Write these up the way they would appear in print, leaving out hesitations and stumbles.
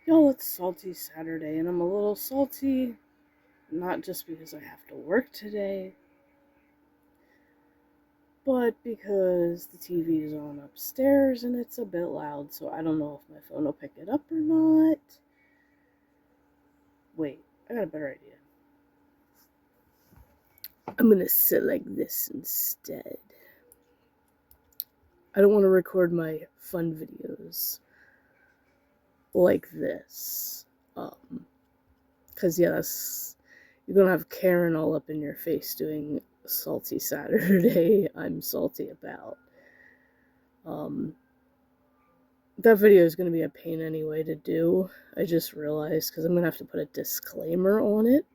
Y'all, it's Salty Saturday, and I'm a little salty, not just because I have to work today, but because the TV is on upstairs and it's a bit loud, so I don't know if my phone will pick it up or not. Wait, I got a better idea. I'm gonna sit like this instead. I don't want to record my fun videos like this. Cause yeah, you're gonna have Karen all up in your face doing Salty Saturday. I'm salty about. Um, that video is gonna be a pain anyway to do. I just realized because I'm gonna have to put a disclaimer on it.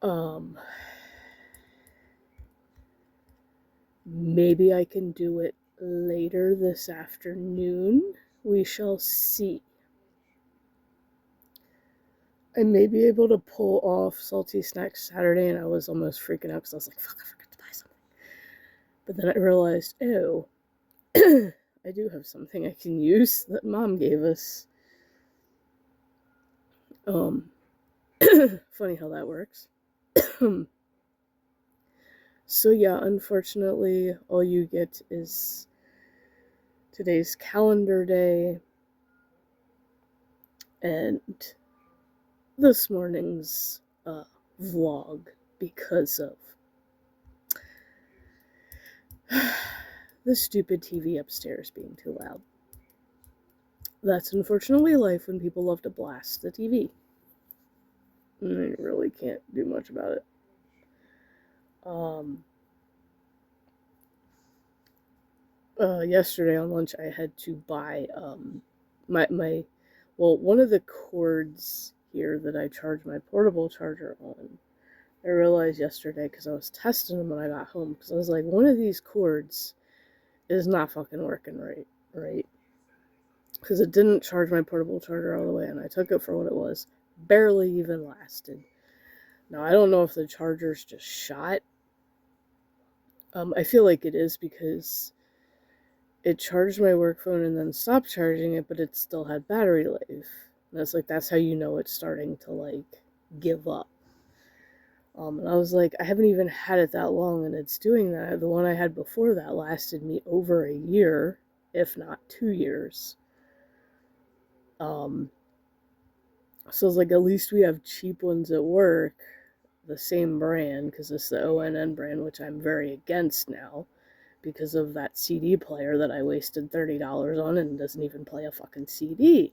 Um, Maybe I can do it later this afternoon. We shall see. I may be able to pull off Salty Snacks Saturday, and I was almost freaking out because I was like, fuck, I forgot to buy something. But then I realized, oh, I do have something I can use that Mom gave us. Funny how that works. So yeah, unfortunately, all you get is today's calendar day and this morning's vlog because of the stupid TV upstairs being too loud. That's unfortunately life when people love to blast the TV. And I really can't do much about it. Yesterday on lunch I had to buy one of the cords here that I charge my portable charger on. I realized yesterday because I was testing them when I got home because I was like, one of these cords is not fucking working right? Because it didn't charge my portable charger all the way, and I took it for what it was. Barely even lasted. Now I don't know if the charger's just shot. I feel like it is because it charged my work phone and then stopped charging it, but it still had battery life. And that's how you know it's starting to give up. And I was like, I haven't even had it that long and it's doing that. The one I had before that lasted me over a year, if not 2 years. So I was like, at least we have cheap ones at work, the same brand, because it's the ONN brand, which I'm very against now because of that CD player that I wasted $30 on and doesn't even play a fucking CD.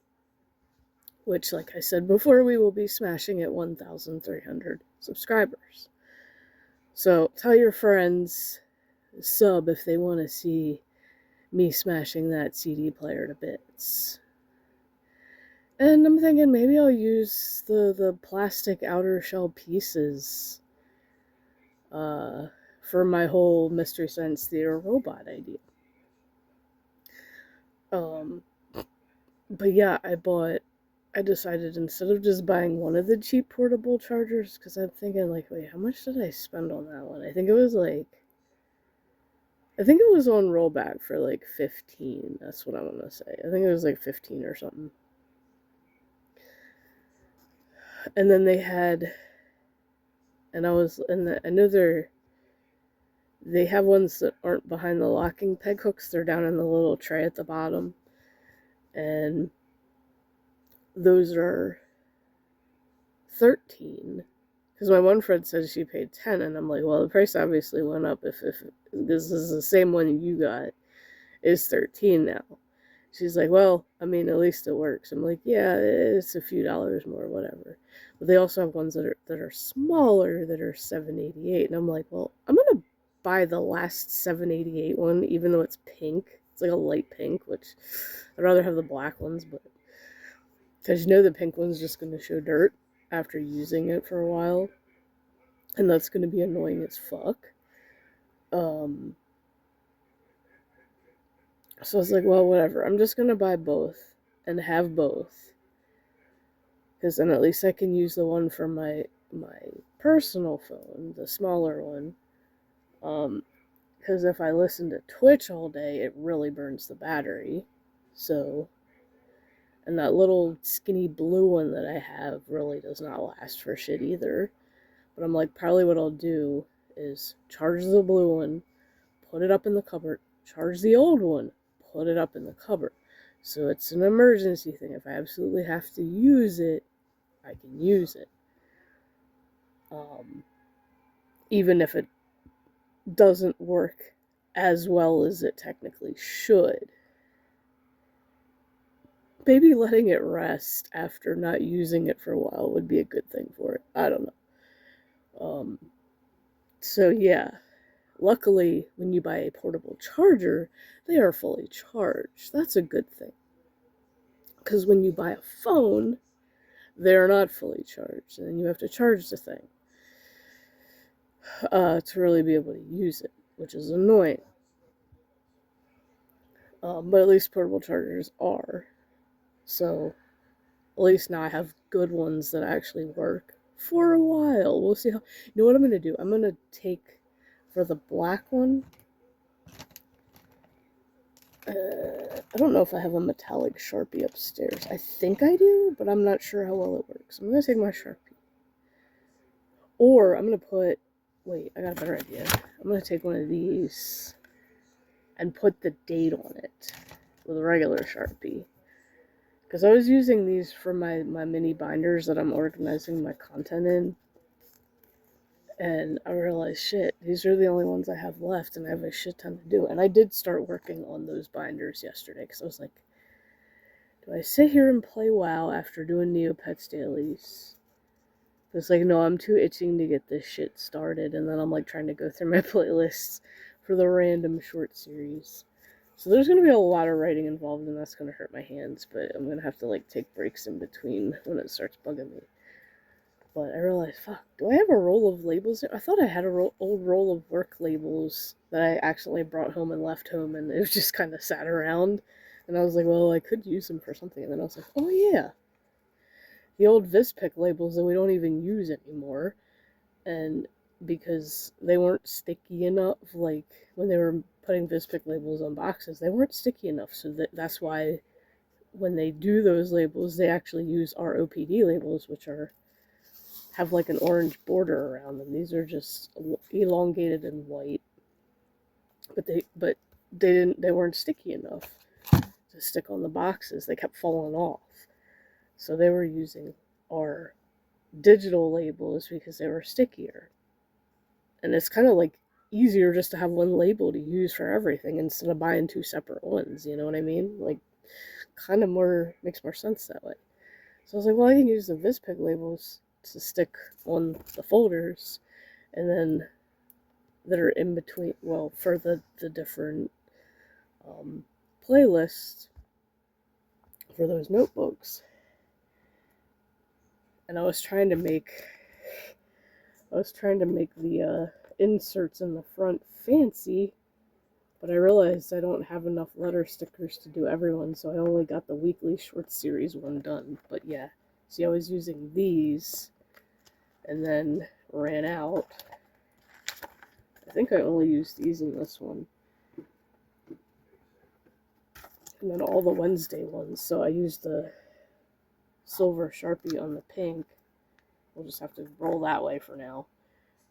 Which, like I said before, we will be smashing at 1,300 subscribers. So tell your friends, sub if they want to see me smashing that CD player to bits. And I'm thinking maybe I'll use the plastic outer shell pieces for my whole Mystery Science Theater robot idea. But yeah, I decided instead of just buying one of the cheap portable chargers, because I'm thinking wait, how much did I spend on that one? I think it was on rollback for 15. That's what I want to say. I think it was 15 or something. And then they had, and I know they have ones that aren't behind the locking peg hooks. They're down in the little tray at the bottom. And those are 13. Because my one friend said she paid 10, and I'm like, well, the price obviously went up if this is the same one you got, is 13 now. She's like, well, I mean, at least it works. I'm like, yeah, it's a few dollars more, whatever. But they also have ones that are smaller that are $7.88, and I'm like, well, I'm gonna buy the last $7.88 one, even though it's pink. It's like a light pink, which I'd rather have the black ones, but because the pink one's just gonna show dirt after using it for a while, and that's gonna be annoying as fuck. So I was like, well, whatever. I'm just gonna buy both and have both, because then at least I can use the one for my personal phone, the smaller one. Because if I listen to Twitch all day, it really burns the battery. So And that little skinny blue one that I have really does not last for shit either. But I'm like, probably what I'll do is charge the blue one, put it up in the cupboard, charge the old one, put it up in the cupboard. So it's an emergency thing. If I absolutely have to use it, I can use it. Even if it doesn't work as well as it technically should. Maybe letting it rest after not using it for a while would be a good thing for it. I don't know. So yeah, luckily when you buy a portable charger, they are fully charged. That's a good thing. Because when you buy a phone, they're not fully charged, and then you have to charge the thing to really be able to use it, which is annoying. But at least portable chargers are. So at least now I have good ones that actually work for a while. We'll see how. You know what I'm going to do? I'm going to take, for the black one, I don't know if I have a metallic Sharpie upstairs. I think I do, but I'm not sure how well it works. I'm going to take my Sharpie. Or I'm going to put, wait, I got a better idea. I'm going to take one of these and put the date on it with a regular Sharpie. Because I was using these for my mini binders that I'm organizing my content in. And I realized, shit, these are the only ones I have left, and I have a shit ton to do. And I did start working on those binders yesterday, because I was like, do I sit here and play WoW after doing Neopets dailies? It's like, no, I'm too itching to get this shit started, and then I'm like trying to go through my playlists for the random short series. So there's going to be a lot of writing involved, and that's going to hurt my hands, but I'm going to have to like take breaks in between when it starts bugging me. But I realized, fuck, do I have a roll of labels there? I thought I had a old roll of work labels that I accidentally brought home and left home, and it was just kind of sat around. And I was like, well, I could use them for something. And then I was like, oh yeah, the old Vispic labels that we don't even use anymore. And because they weren't sticky enough, like when they were putting Vispic labels on boxes, they weren't sticky enough. So that's why when they do those labels, they actually use our OPD labels, which have like an orange border around them. These are just elongated and white, but they weren't sticky enough to stick on the boxes. They kept falling off, so they were using our digital labels because they were stickier. And it's kind of like easier just to have one label to use for everything instead of buying two separate ones. You know what I mean? Like, kind of makes more sense that way. So I was like, well, I can use the Vispic labels to stick on the folders, and then that are in between, well, for the different playlists for those notebooks. And I was trying to make the inserts in the front fancy, but I realized I don't have enough letter stickers to do everyone, so I only got the weekly short series one done. But yeah, see, I was using these and then ran out. I think I only used these in this one. And then all the Wednesday ones, so I used the silver Sharpie on the pink. We'll just have to roll that way for now.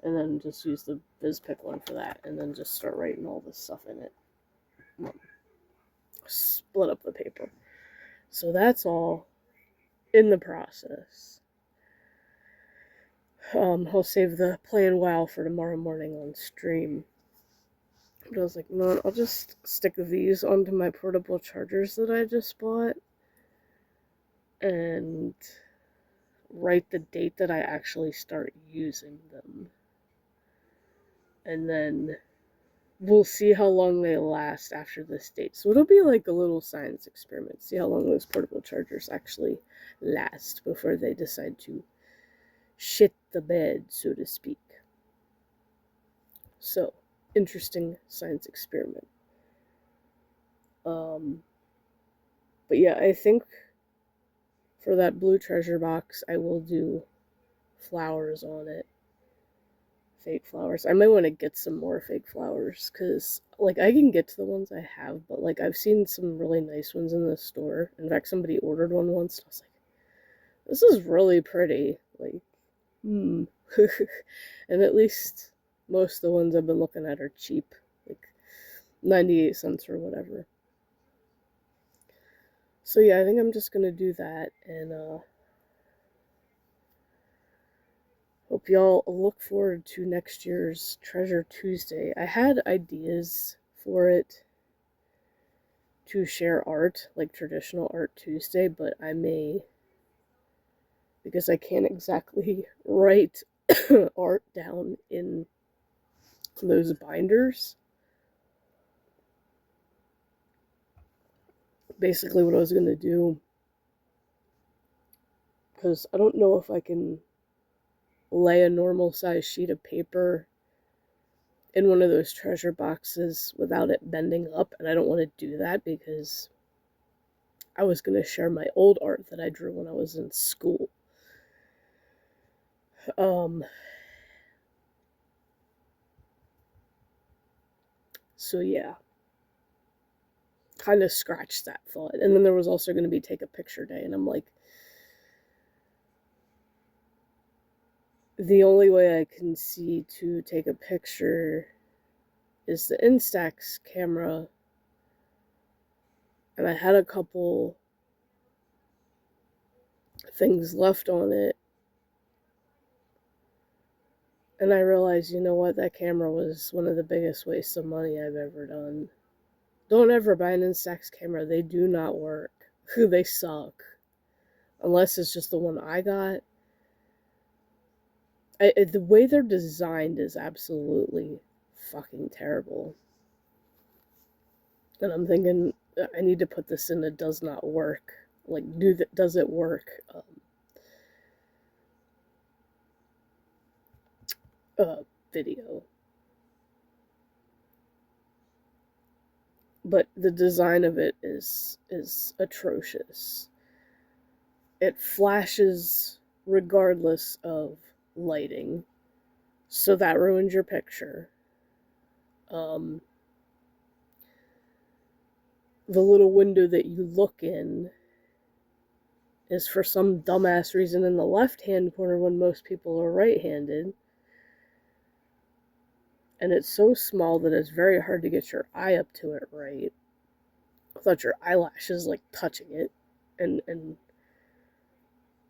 And then just use the Vispic one for that, and then just start writing all this stuff in it. Split up the paper. So that's all in the process. I'll save the playing WoW for tomorrow morning on stream. But I was like, no, I'll just stick these onto my portable chargers that I just bought and write the date that I actually start using them. And then we'll see how long they last after this date. So it'll be like a little science experiment. See how long those portable chargers actually last before they decide to shit the bed, so to speak. So, interesting science experiment. But yeah, I think for that blue treasure box, I will do flowers on it fake flowers. I might want to get some more fake flowers, because, like, I can get to the ones I have, but, like, I've seen some really nice ones in the store. In fact, somebody ordered one once, and I was like, this is really pretty. Like, hmm. And at least most of the ones I've been looking at are cheap, like 98 cents or whatever. So yeah, I think I'm just gonna do that, and hope y'all look forward to next year's Treasure Tuesday. I had ideas for it to share art, like traditional Art Tuesday, but I may, because I can't exactly write art down in those binders. Basically, what I was gonna do, because I don't know if I can lay a normal size sheet of paper in one of those treasure boxes without it bending up, and I don't want to do that because I was going to share my old art that I drew when I was in school. Um, so yeah, kind of scratched that thought. And then there was also going to be take a picture day, and I'm like, the only way I can see to take a picture is the Instax camera, and I had a couple things left on it, and I realized, you know what, that camera was one of the biggest wastes of money I've ever done. Don't ever buy an Instax camera. They do not work. They suck. Unless it's just the one I got. The way they're designed is absolutely fucking terrible. And I'm thinking, I need to put this in a does not work. Like, does it work? Video. But the design of it is atrocious. It flashes regardless of lighting, so that ruins your picture. Um, the little window that you look in is for some dumbass reason in the left-hand corner when most people are right-handed. And it's so small that it's very hard to get your eye up to it right without your eyelashes like touching it and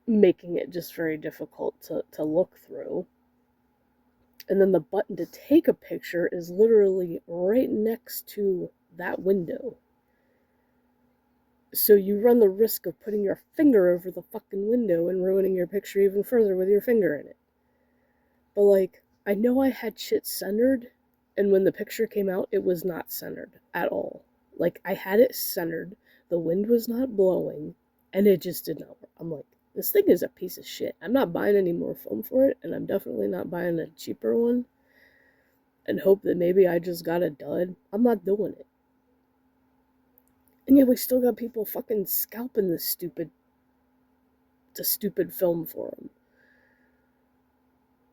making it just very difficult to look through. And then the button to take a picture is literally right next to that window. So you run the risk of putting your finger over the fucking window and ruining your picture even further with your finger in it. But, like, I know I had shit centered, and when the picture came out, it was not centered at all. Like, I had it centered, the wind was not blowing, and it just did not work. I'm like, this thing is a piece of shit. I'm not buying any more film for it, and I'm definitely not buying a cheaper one, and hope that maybe I just got a dud. I'm not doing it. And yet we still got people fucking scalping the stupid film for them.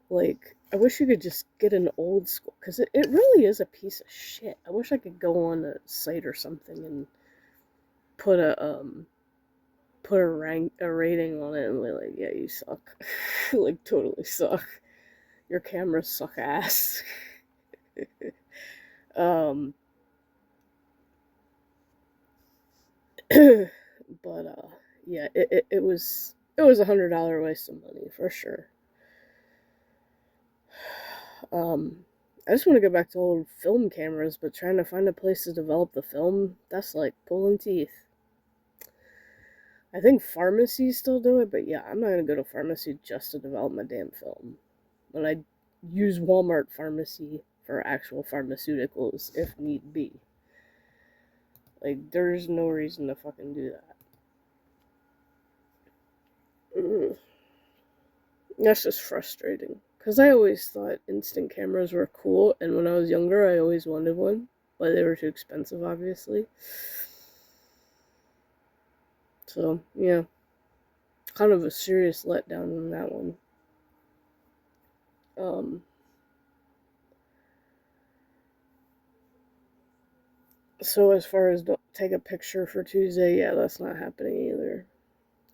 Like, I wish you could just get an old school, because it really is a piece of shit. I wish I could go on a site or something and put a rating on it and be like, yeah, you suck. Like, totally suck. Your cameras suck ass. um, but, yeah, it was $100 waste of money, for sure. I just want to go back to old film cameras, but trying to find a place to develop the film, that's like pulling teeth. I think pharmacies still do it, but yeah, I'm not going to go to pharmacy just to develop my damn film. When I use Walmart pharmacy for actual pharmaceuticals if need be. Like, there's no reason to fucking do that. That's just frustrating. Because I always thought instant cameras were cool, and when I was younger, I always wanted one. But they were too expensive, obviously. So, yeah. Kind of a serious letdown on that one. Um, So as far as don't take a picture for Tuesday, yeah, that's not happening either.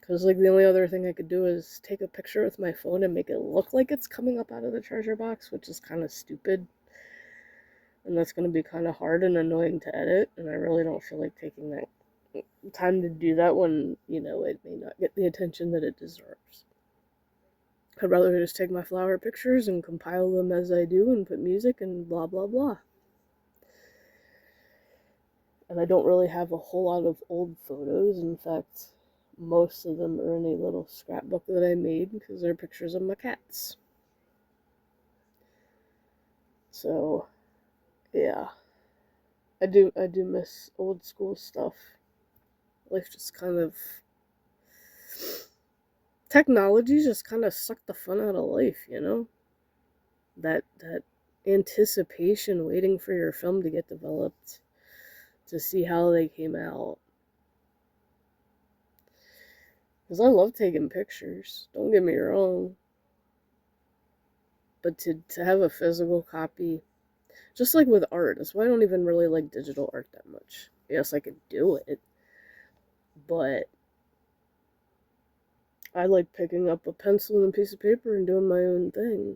Because, like, the only other thing I could do is take a picture with my phone and make it look like it's coming up out of the treasure box, which is kind of stupid. And that's going to be kind of hard and annoying to edit. And I really don't feel like taking that time to do that when, it may not get the attention that it deserves. I'd rather just take my flower pictures and compile them as I do and put music and blah, blah, blah. And I don't really have a whole lot of old photos. In fact, most of them are in a little scrapbook that I made because they're pictures of my cats. So, yeah. I do miss old school stuff. Life just kind of technology just kind of sucked the fun out of life, That anticipation waiting for your film to get developed to see how they came out. Because I love taking pictures, don't get me wrong. But to have a physical copy, just like with art, that's why I don't even really like digital art that much. Yes, I could do it, but I like picking up a pencil and a piece of paper and doing my own thing.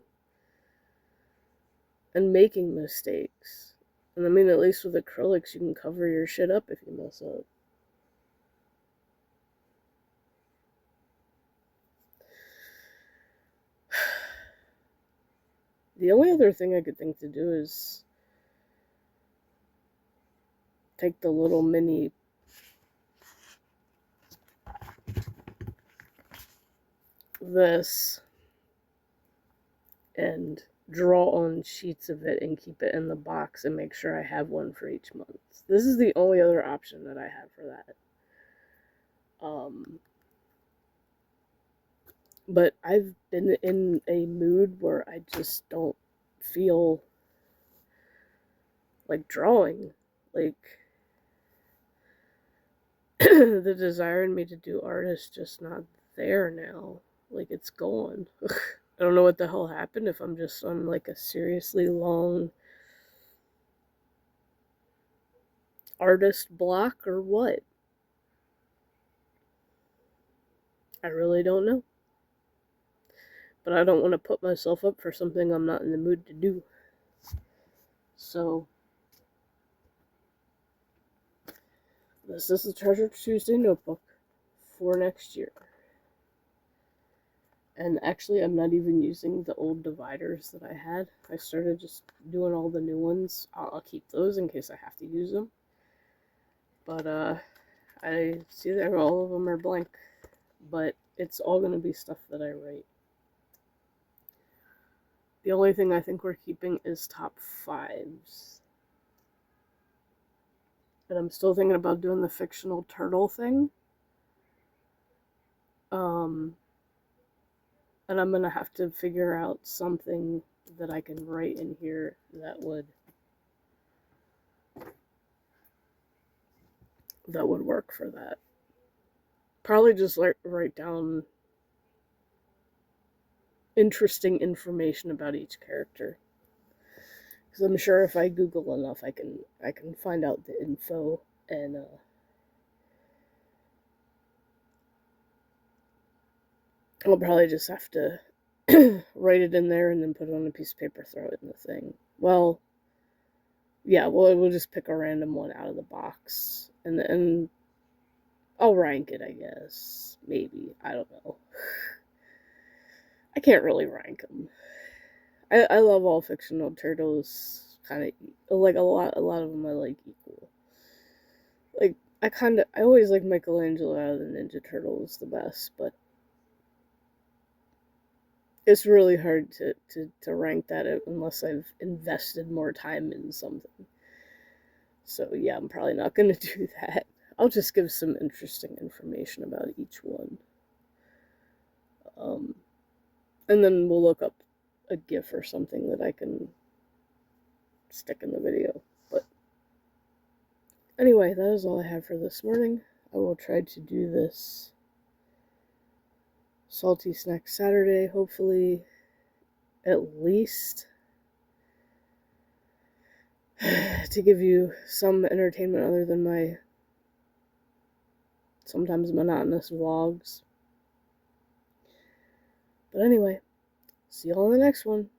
And making mistakes. And I mean, at least with acrylics, you can cover your shit up if you mess up. The only other thing I could think to do is take the little mini this and draw on sheets of it and keep it in the box and make sure I have one for each month. This is the only other option that I have for that. But I've been in a mood where I just don't feel like drawing. Like, the desire in me to do art is just not there now. Like, it's gone. I don't know what the hell happened, if I'm just on like a seriously long artist block or what. I really don't know. But I don't want to put myself up for something I'm not in the mood to do. So, this is the Treasure Tuesday notebook for next year. And actually, I'm not even using the old dividers that I had. I started just doing all the new ones. I'll keep those in case I have to use them. But, I see that all of them are blank. But it's all going to be stuff that I write. The only thing I think we're keeping is top fives. And I'm still thinking about doing the fictional turtle thing. And I'm gonna have to figure out something that I can write in here that would work for that. Probably just write down interesting information about each character. Because I'm sure if I Google enough, I can find out the info and I'll probably just have to write it in there and then put it on a piece of paper, throw it in the thing. Well, yeah, we'll just pick a random one out of the box and I'll rank it, I guess. Maybe. I don't know. I can't really rank them. I love all fictional turtles. Kind of like a lot of them I like equal. Like I always like Michelangelo out of the Ninja Turtles the best, but it's really hard to rank that unless I've invested more time in something. So yeah, I'm probably not going to do that. I'll just give some interesting information about each one. And then we'll look up a GIF or something that I can stick in the video. But anyway, that is all I have for this morning. I will try to do this Salty Snack Saturday, hopefully at least to give you some entertainment other than my sometimes monotonous vlogs. But anyway, see you all in the next one.